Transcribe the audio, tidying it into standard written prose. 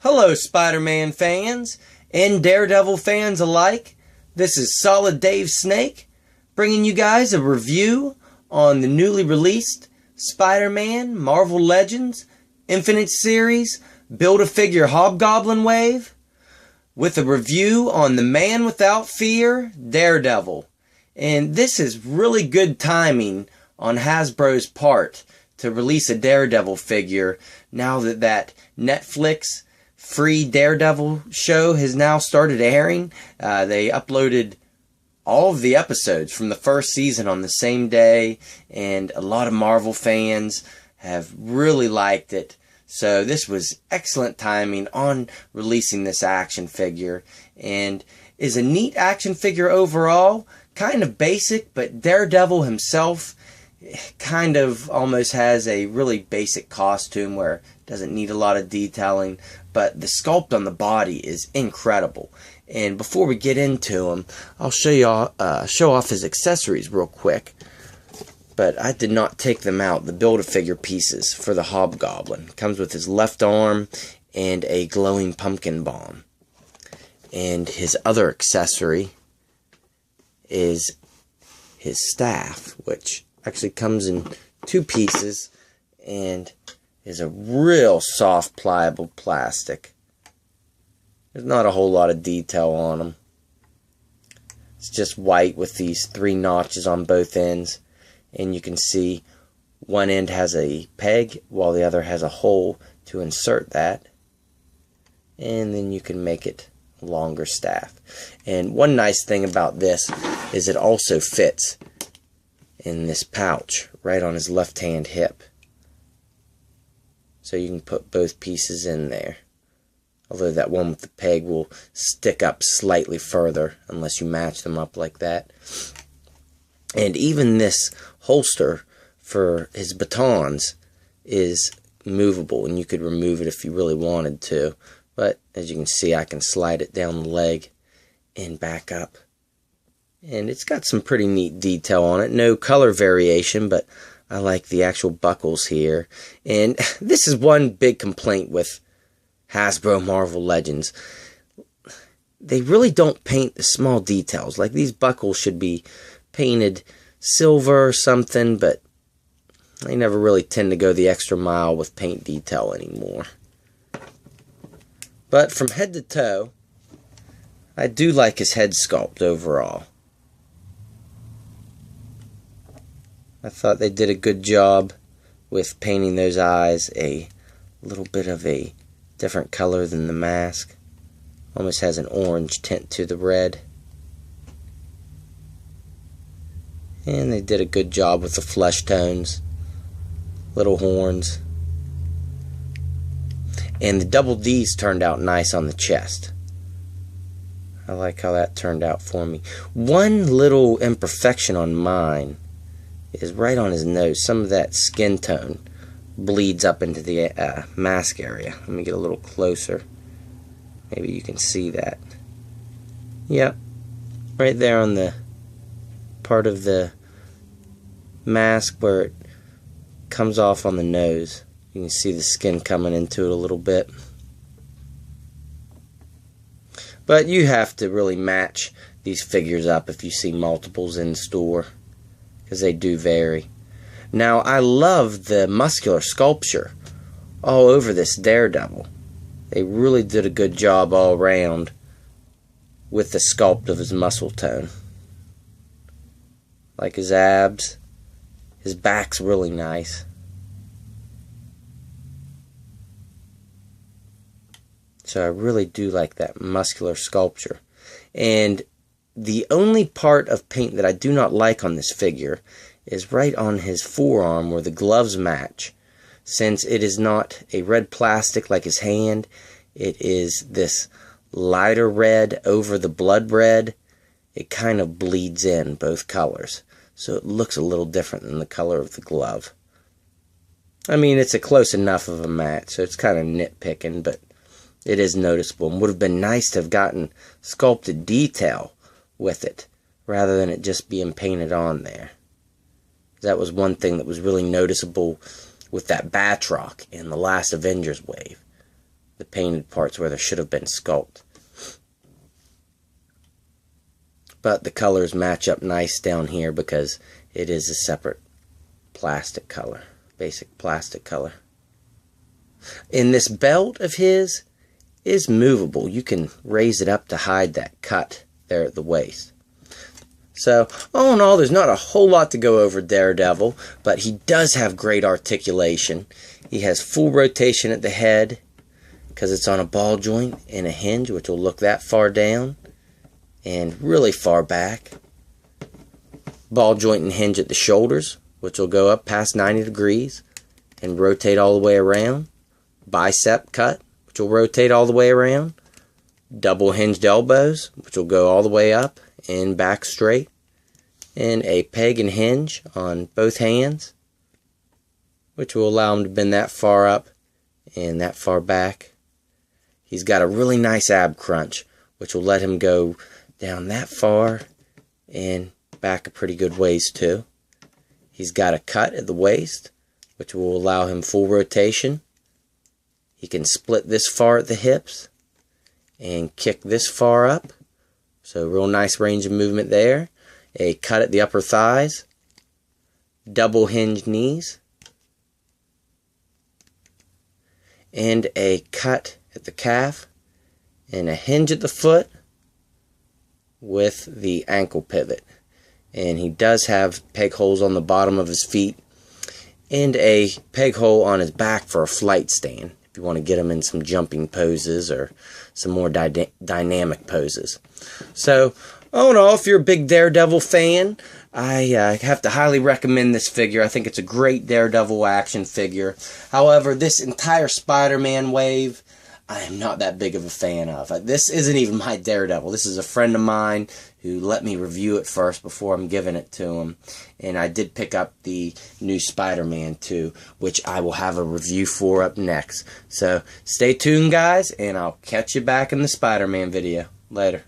Hello, Spider-Man fans and Daredevil fans alike. This is Solid Dave Snake bringing you guys a review on the newly released Spider-Man Marvel Legends Infinite Series Build-A-Figure Hobgoblin Wave with a review on the Man Without Fear, Daredevil. And this is really good timing on Hasbro's part to release a Daredevil figure now that Netflix free Daredevil show has now started airing. They uploaded all of the episodes from the first season on the same day, and a lot of Marvel fans have really liked it. So this was excellent timing on releasing this action figure, and is a neat action figure overall. Kind of basic, but Daredevil himself kind of almost has a really basic costume where it doesn't need a lot of detailing, but the sculpt on the body is incredible. And before we get into him, I'll show off his accessories real quick. But I did not take them out, the Build-A-Figure pieces for the Hobgoblin. Comes with his left arm and a glowing pumpkin bomb. And his other accessory is his staff, which actually comes in two pieces and is a real soft, pliable plastic. There's not a whole lot of detail on them. It's just white with these 3 notches on both ends, and you can see one end has a peg while the other has a hole to insert that, and then you can make it a longer staff. And one nice thing about this is it also fits in this pouch right on his left hand hip, so you can put both pieces in there, although that one with the peg will stick up slightly further unless you match them up like that. And even this holster for his batons is movable, and you could remove it if you really wanted to, but as you can see, I can slide it down the leg and back up. And it's got some pretty neat detail on it. No color variation, but I like the actual buckles here. And this is one big complaint with Hasbro Marvel Legends. They really don't paint the small details. Like, these buckles should be painted silver or something, but they never really tend to go the extra mile with paint detail anymore. But from head to toe, I do like his head sculpt overall. I thought they did a good job with painting those eyes a little bit of a different color than the mask. Almost has an orange tint to the red. And they did a good job with the flesh tones, little horns. And the double D's turned out nice on the chest. I like how that turned out for me. One little imperfection on mine is right on his nose. Some of that skin tone bleeds up into the mask area. Let me get a little closer. Maybe you can see that. Yep. Right there on the part of the mask where it comes off on the nose. You can see the skin coming into it a little bit. But you have to really match these figures up if you see multiples in store, because they do vary. Now, I love the muscular sculpture all over this Daredevil. They really did a good job all around with the sculpt of his muscle tone. Like his abs. His back's really nice. So I really do like that muscular sculpture. And the only part of paint that I do not like on this figure is right on his forearm where the gloves match. Since it is not a red plastic like his hand, it is this lighter red over the blood red. It kind of bleeds in both colors, so it looks a little different than the color of the glove. I mean, it's a close enough of a match, so it's kind of nitpicking, but it is noticeable, and would have been nice to have gotten sculpted detail with it rather than it just being painted on there. That was one thing that was really noticeable with that Batroc in the last Avengers wave. the painted parts where there should have been sculpt. But the colors match up nice down here because it is a separate plastic color, basic plastic color. And this belt of his is movable. You can raise it up to hide that cut there at the waist. So, all in all, there's not a whole lot to go over Daredevil, but he does have great articulation. He has full rotation at the head because it's on a ball joint and a hinge, which will look that far down and really far back. Ball joint and hinge at the shoulders, which will go up past 90 degrees and rotate all the way around. Bicep cut, which will rotate all the way around. Double hinged elbows, which will go all the way up and back straight. And a peg and hinge on both hands, which will allow him to bend that far up and that far back. He's got a really nice ab crunch, which will let him go down that far and back a pretty good ways too. He's got a cut at the waist, which will allow him full rotation. He can split this far at the hips and kick this far up. So real nice range of movement there. A cut at the upper thighs. Double hinged knees. And a cut at the calf. And a hinge at the foot with the ankle pivot. And he does have peg holes on the bottom of his feet. And a peg hole on his back for a flight stand. You want to get them in some jumping poses or some more dynamic poses. So, all in all, if you're a big Daredevil fan, I have to highly recommend this figure. I think it's a great Daredevil action figure. However, this entire Spider-Man wave, I am not that big of a fan of. This isn't even my Daredevil. This is a friend of mine who let me review it first before I'm giving it to him. And I did pick up the new Spider-Man 2, which I will have a review for up next. So stay tuned, guys, and I'll catch you back in the Spider-Man video. Later.